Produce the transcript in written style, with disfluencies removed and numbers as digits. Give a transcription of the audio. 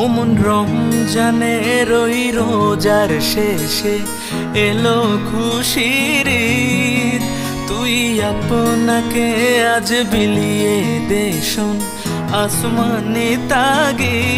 ওমন রমজানের ওই রোজার শেষে এলো খুশির ঈদ। তুই আপনাকে আজ বিলিয়ে দে শোন আসমানি তাগিদ।